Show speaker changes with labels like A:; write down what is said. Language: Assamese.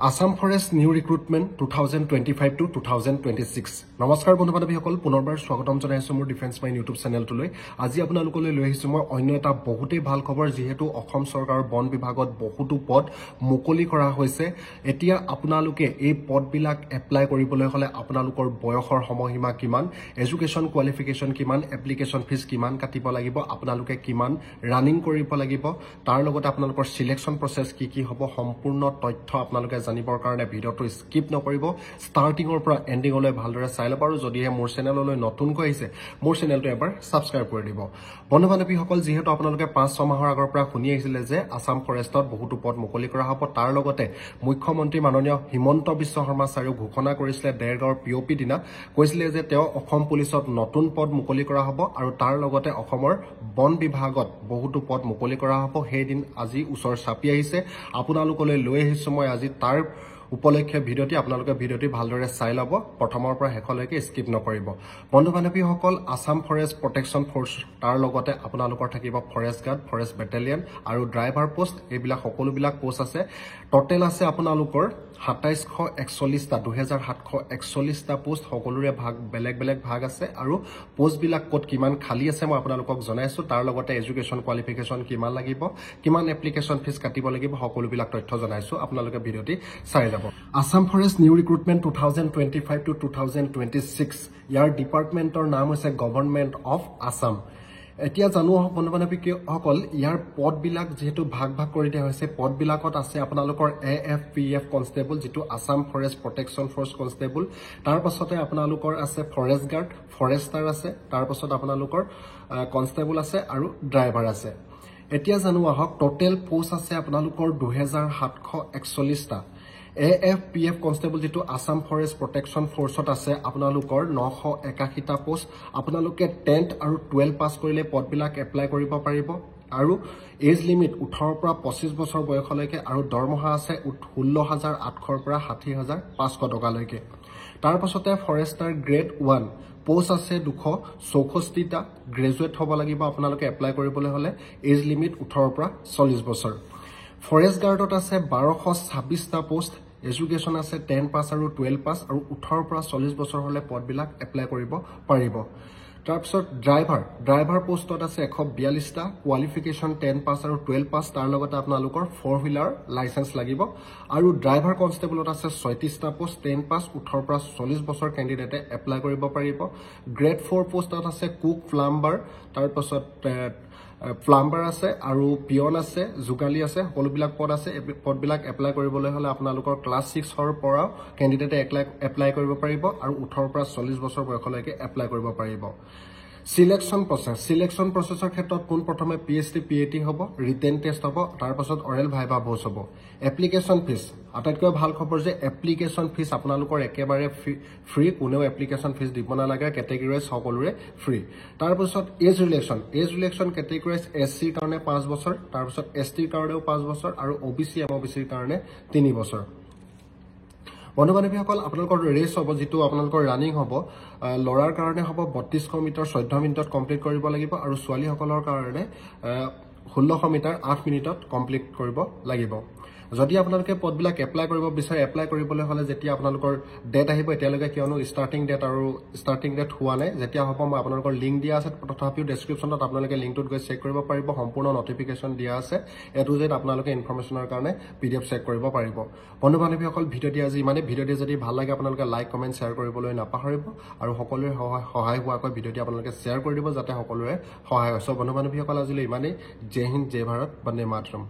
A: Assam Forest New Recruitment 2025 to 2026 নমস্কাৰ বন্ধু বান্ধৱীসকল পুনৰবাৰ স্বাগতম জনাইছো মোৰ ডিফেন্স মাইন ইউটিউব চেনেলটোলৈ আজি আপোনালোকলৈ লৈ আহিছো মই অন্য এটা বহুতেই ভাল খবৰ যিহেতু অসম চৰকাৰৰ বন বিভাগত বহুতো পদ মুকলি কৰা হৈছে এতিয়া আপোনালোকে এই পদবিলাক এপ্লাই কৰিবলৈ হলে আপোনালোকৰ বয়সৰ সময়সীমা কিমান এডুকেশ্যন কোৱালিফিকেশ্যন কিমান এপ্লিকেশ্যন ফিজ কিমান কাটিব লাগিব আপোনালোকে কিমান ৰানিং কৰিব লাগিব তাৰ লগতে আপোনালোকৰ সিলেকশ্যন প্ৰসেছ কি হ'ব সম্পূৰ্ণ তথ্য আপোনালোকে জানিবৰ কাৰণে ভিডিওটো স্কিপ নকৰিব ষ্টাৰ্টিংৰ পৰা এন্ডিংলৈ ভালদৰে চাই ল'ব আৰু যদিহে মোৰ চেনেললৈ নতুনকৈ আহিছে মোৰ চেনেলটো এবাৰ সাবস্ক্ৰাইব কৰি দিব বন্ধু বান্ধৱীসকল যিহেতু আপোনালোকে 5-6 মাহৰ আগৰ পৰা শুনি আহিছিলে যে আসাম ফৰেষ্টত বহুতো পদ মুকলি কৰা হ'ব তাৰ লগতে মুখ্যমন্ত্ৰী মাননীয় হিমন্ত বিশ্ব শৰ্মা ছাৰেও ঘোষণা কৰিছিলে দেৰগাঁৱৰ পিঅপি দিনা কৈছিলে যে তেওঁ অসম পুলিচত নতুন পদ মুকলি কৰা হ'ব আৰু তাৰ লগতে অসমৰ বন বিভাগত বহুতো পদ মুকলি কৰা হ'ব সেই দিন আজি ওচৰ চাপি আহিছে আপোনালোকলৈ লৈ আহিছো মই আজি তাৰ উপলক্ষে ভিডিওটি আপোনালোকে ভিডিওটি ভালদৰে চাই ল'ব প্ৰথমৰ পৰা শেষলৈকে স্কিপ নকৰিব বন্ধু বান্ধৱীসকল আসাম ফৰেষ্ট প্ৰটেকশ্যন ফ'ৰ্চ তাৰ লগতে আপোনালোকৰ থাকিব ফৰেষ্ট গাৰ্ড ফৰেষ্ট বেটেলিয়ন আৰু ড্ৰাইভাৰ পোষ্ট এইবিলাক সকলোবিলাক পোষ্ট আছে টোটেল আছে আপোনালোকৰ 2741টা 2741টা পোষ্ট সকলোৰে ভাগ বেলেগ বেলেগ ভাগ আছে আৰু পোষ্টবিলাক ক'ত কিমান খালি আছে মই আপোনালোকক জনাইছো তাৰ লগতে এডুকেশ্যন কোৱালিফিকেশ্যন কিমান লাগিব কিমান এপ্লিকেশ্যন ফিজ কাটিব লাগিব সকলোবিলাক তথ্য জনাইছো আপোনালোকে ভিডিওটি চাই ল'ব Assam forest new recruitment 2025 to 2026 ইয়াৰ ডিপাৰ্টমেণ্টৰ নাম হৈছে গভৰ্ণমেণ্ট অফ আসাম এতিয়া জানো বন্ধু বান্ধৱীসকল ইয়াৰ পদবিলাক যেহেতু ভাগ কৰি দিয়া হৈছে পদবিলাকত আছে আপোনালোকৰ এএফপিএফ কনষ্টেবল যেটো Assam forest protection force constable তাৰ পাছতে আপোনালোকৰ আছে ফৰেষ্ট গাৰ্ড ফৰেষ্টাৰ আছে তাৰ পাছত আপোনালোকৰ কনষ্টেবল আছে আৰু ড্ৰাইভাৰ আছে এতিয়া জানো আহক টোটেল পোষ্ট আছে আপোনালোকৰ 2741টা এএফপিএফ কনষ্টেবল যেটো আসাম ফৰেষ্ট প্ৰটেকশ্যন ফ'ৰ্চত আছে আপোনালোকৰ 981টা পোষ্ট আপোনালোকে 10th আৰু 12 পাছ কৰিলে পদবিলাক এপ্লাই কৰিব পাৰিব আৰু এজ লিমিট 18 পৰা 25 বছৰ বয়সলৈকে আৰু দৰমহা আছে 16800 পৰা 60500 টকালৈকে তাৰ পাছতে ফৰেষ্টাৰ গ্ৰেড 1 পোষ্ট আছে 264টা গ্ৰেজুৱেট হ'ব লাগিব আপোনালোকে এপ্লাই কৰিবলৈ হলে এজ লিমিট 18 পৰা 40 বছৰ ফৰেষ্ট গাৰ্ডত আছে 1226টা পোষ্ট এডুকেশ্যন আছে 10 পাছ আৰু 12 পাছ আৰু 18 পৰা 40 বছৰ হলে পদবিলাক এপ্লাই কৰিব পাৰিব তাৰপিছত ড্ৰাইভাৰ পোষ্টত আছে 142টা কোৱালিফিকেশ্যন 10 পাছ আৰু 12 পাছ তাৰ লগতে আপোনালোকৰ 4 হুইলাৰ লাইসেন্স লাগিব আৰু ড্ৰাইভাৰ কনষ্টেবলত আছে 36টা পোষ্ট 10 পাছ 18 পৰা 40 বছৰ কেণ্ডিডেটে এপ্লাই কৰিব পাৰিব গ্ৰেড 4 পোষ্টত আছে কুক প্লাম্বাৰ তাৰপিছত প্লাম্বাৰ আছে আৰু পিয়ন আছে যোগালী আছে সকলোবিলাক পদ আছে পদবিলাক এপ্লাই কৰিবলৈ হলে আপোনালোকৰ ক্লাছ 6 ৰ পৰা কেণ্ডিডেটে এপ্লাই কৰিব পাৰিব আৰু 18 পৰা 40 বছৰ বয়সলৈকে এপ্লাই কৰিব পাৰিব সিলেকশ্যন প্ৰসেছৰ ক্ষেত্ৰত কোন প্ৰথমে পিএইচডি পিএটি হ'ব ৰিটেন টেষ্ট হ'ব তাৰ পাছত অৰেল ভাইভা ভোজ হ'ব এপ্লিকেশ্যন ফিজ আটাইতকৈ ভাল খবৰ যে এপ্লিকেশ্যন ফিজ আপোনালোকৰ একেবাৰে ফ্ৰী কোনেও এপ্লিকেশ্যন ফিজ দিব নালাগে কেটেগৰাইজ সকলোৰে ফ্ৰী তাৰ পাছত এজ ৰিলেকশ্যন কেটেগৰাইজ এছচিৰ কাৰণে 5 বছৰ তাৰ পাছত এছটিৰ কাৰণেও 5 বছৰ আৰু ওবিচি এমওবিচিৰ কাৰণে 3 বছৰ বন্ধু বান্ধৱীসকল আপোনালোকৰ ৰেচ হ'ব যেটো আপোনালোকৰ ৰানিং হ'ব লৰাৰ কাৰণে হ'ব 3200 মিটাৰ 14 মিনিটত কমপ্লিট কৰিব লাগিব আৰু ছোৱালীসকলৰ কাৰণে 1600 মিটাৰ 8 মিনিটত কমপ্লিট কৰিব লাগিব যদি আপোনালোকে পদবিলাক এপ্লাই কৰিব বিচাৰে এপ্লাই কৰিবলৈ হলে যেতিয়া আপোনালোকৰ ডেট আহিব এতিয়ালৈকে কিয়নো ষ্টাৰ্টিং ডেট হোৱা নাই যেতিয়া হ'ব মই আপোনালোকৰ লিংক দিয়া আছে তথাপিও ডেছক্ৰিপশ্যনত আপোনালোকে লিংকটোত গৈ চেক কৰিব পাৰিব সম্পূৰ্ণ নটিফিকেশ্যন দিয়া আছে এটো যে আপোনালোকে ইনফৰমেশ্যনৰ কাৰণে পিডিএফ চেক কৰিব পাৰিব বন্ধু বান্ধৱীসকল ভিডিঅ'টি আজি মানে ভিডিঅ'টি যদি ভাল লাগে আপোনালোকে লাইক কমেন্ট শ্বেয়াৰ কৰিবলৈ নাপাহৰিব আৰু সকলোৰে সহায় হোৱাকৈ ভিডিঅ'টি আপোনালোকে শ্বেয়াৰ কৰি দিব যাতে সকলোৰে সহায় হয় বন্ধু বান্ধৱীসকল আজিলৈ ইমানেই জয় হিন্দ জয় ভাৰত বন্দে মাতৰম